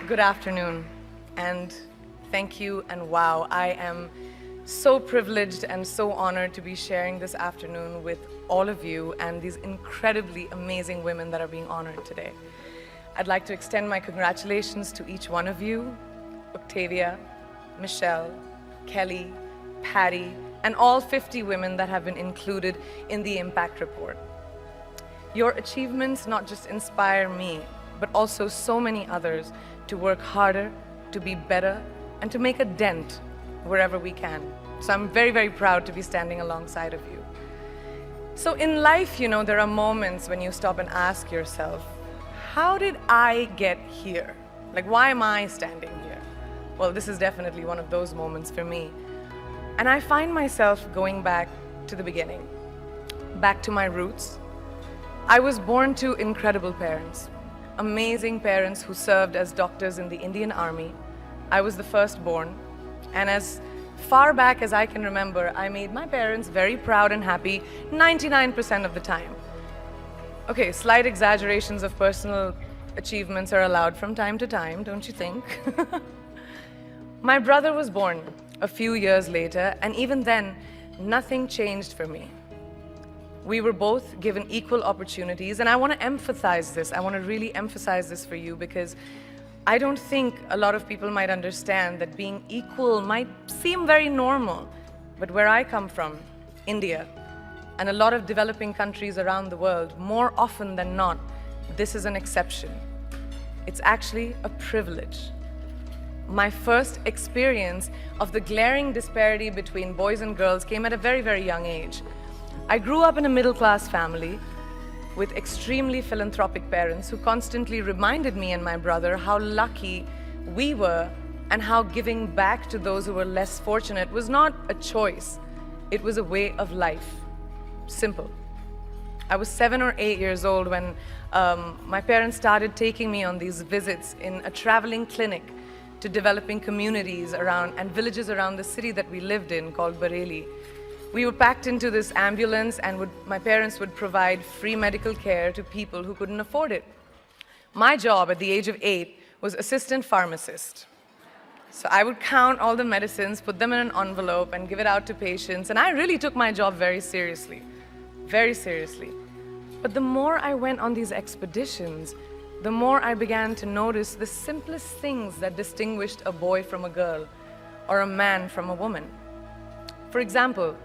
Good afternoon, and thank you, and wow, I am so privileged and so honored to be sharing this afternoon with all of you and these incredibly amazing women that are being honored today. I'd like to extend my congratulations to each one of you, Octavia, Michelle, Kelly, Patty, and all 50 women that have been included in the Impact Report. Your achievements not just inspire me, but also so many others to work harder, to be better, and to make a dent wherever we can. So I'm very, very proud to be standing alongside of you. So in life, you know, there are moments when you stop and ask yourself, how did I get here? Like, why am I standing here? Well, this is definitely one of those moments for me. And I find myself going back to the beginning, back to my roots. I was born to incredible parents. Amazing parents who served as doctors in the Indian Army. I was the firstborn, and as far back as I can remember, I made my parents very proud and happy 99% of the time. Okay, slight exaggerations of personal achievements are allowed from time to time, don't you think? My brother was born a few years later, and even then, nothing changed for me. We were both given equal opportunities, and I want to emphasize this. I want to really emphasize this for you because I don't think a lot of people might understand that being equal might seem very normal. But where I come from, India, and a lot of developing countries around the world, more often than not, this is an exception. It's actually a privilege. My first experience of the glaring disparity between boys and girls came at a very, very young age. I grew up in a middle-class family with extremely philanthropic parents who constantly reminded me and my brother how lucky we were and how giving back to those who were less fortunate was not a choice. It was a way of life. Simple. I was 7 or 8 years old when my parents started taking me on these visits in a traveling clinic to developing communities around and villages around the city that we lived in called Bareilly. We were packed into this ambulance, and my parents would provide free medical care to people who couldn't afford it. My job at the age of 8 was assistant pharmacist. So I would count all the medicines, put them in an envelope, and give it out to patients, and I really took my job very seriously, very seriously. But the more I went on these expeditions, the more I began to notice the simplest things that distinguished a boy from a girl, or a man from a woman. For example,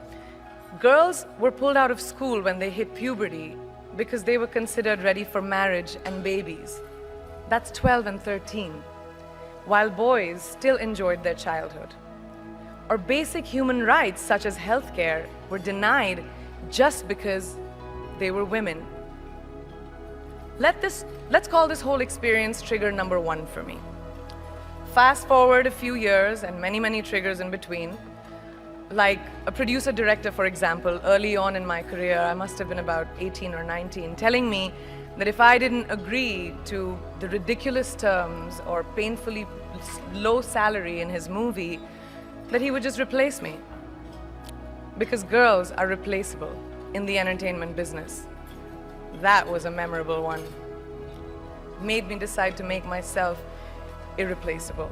girls were pulled out of school when they hit puberty because they were considered ready for marriage and babies. That's 12 and 13, while boys still enjoyed their childhood. Or basic human rights such as healthcare were denied just because they were women. Let's call this whole experience trigger number 1 for me. Fast forward a few years and many, many triggers in between. Like a producer-director, for example, early on in my career, I must have been about 18 or 19, telling me that if I didn't agree to the ridiculous terms or painfully low salary in his movie, that he would just replace me. Because girls are replaceable in the entertainment business. That was a memorable one. Made me decide to make myself irreplaceable.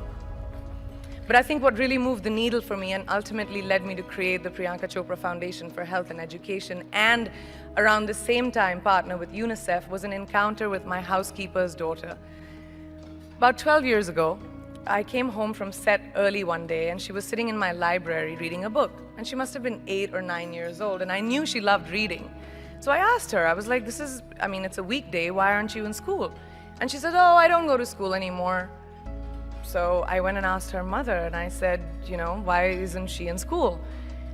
But I think what really moved the needle for me and ultimately led me to create the Priyanka Chopra Foundation for Health and Education, and around the same time partner with UNICEF, was an encounter with my housekeeper's daughter. About 12 years ago, I came home from set early one day, and she was sitting in my library reading a book. And she must have been 8 or 9 years old, and I knew she loved reading. So I asked her, I was like, it's a weekday, why aren't you in school? And she said, oh, I don't go to school anymore. So I went and asked her mother, and I said, why isn't she in school?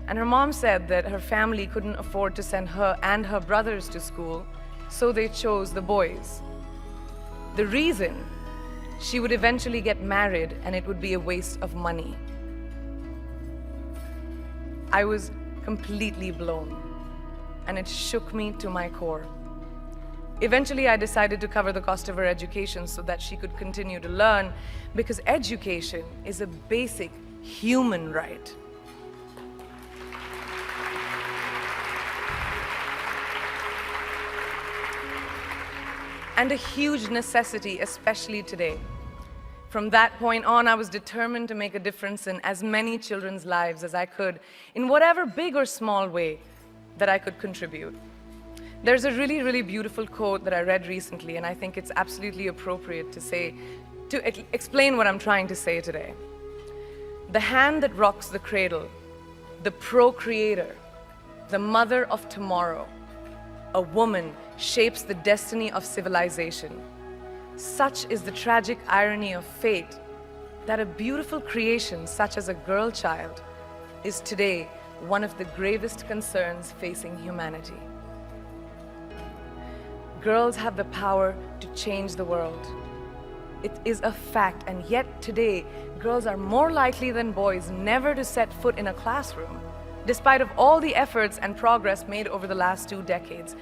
And her mom said that her family couldn't afford to send her and her brothers to school, so they chose the boys. The reason? She would eventually get married, and it would be a waste of money. I was completely blown, and it shook me to my core. Eventually, I decided to cover the cost of her education so that she could continue to learn, because education is a basic human right. and a huge necessity, especially today. From that point on, I was determined to make a difference in as many children's lives as I could, in whatever big or small way that I could contribute. There's a really, really beautiful quote that I read recently, and I think it's absolutely appropriate to explain what I'm trying to say today. The hand that rocks the cradle, the procreator, the mother of tomorrow, a woman shapes the destiny of civilization. Such is the tragic irony of fate that a beautiful creation such as a girl child is today one of the gravest concerns facing humanity. Girls have the power to change the world. It is a fact, and yet today, girls are more likely than boys never to set foot in a classroom, despite of all the efforts and progress made over the last 2 decades.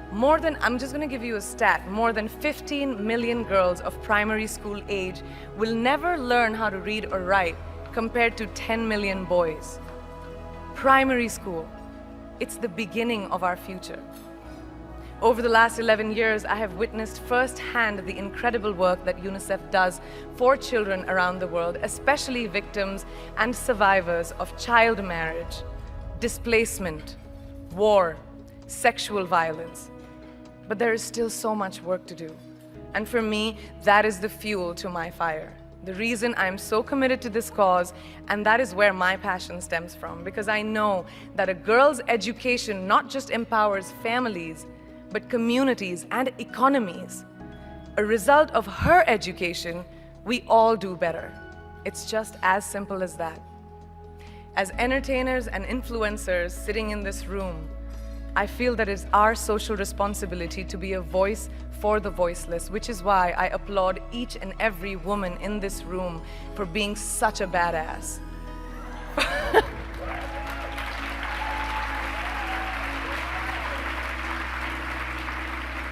I'm just going to give you a stat, more than 15 million girls of primary school age will never learn how to read or write, compared to 10 million boys. Primary school, it's the beginning of our future. Over the last 11 years, I have witnessed firsthand the incredible work that UNICEF does for children around the world, especially victims and survivors of child marriage, displacement, war, sexual violence. But there is still so much work to do. And for me, that is the fuel to my fire. The reason I'm so committed to this cause, and that is where my passion stems from, because I know that a girl's education not just empowers families, but communities and economies. A result of her education, we all do better. It's just as simple as that. As entertainers and influencers sitting in this room, I feel that it's our social responsibility to be a voice for the voiceless, which is why I applaud each and every woman in this room for being such a badass.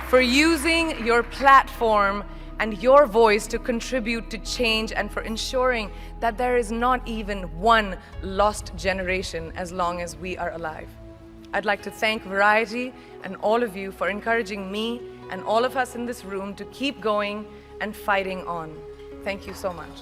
For using your platform and your voice to contribute to change, and for ensuring that there is not even one lost generation as long as we are alive. I'd like to thank Variety and all of you for encouraging me and all of us in this room to keep going and fighting on. Thank you so much.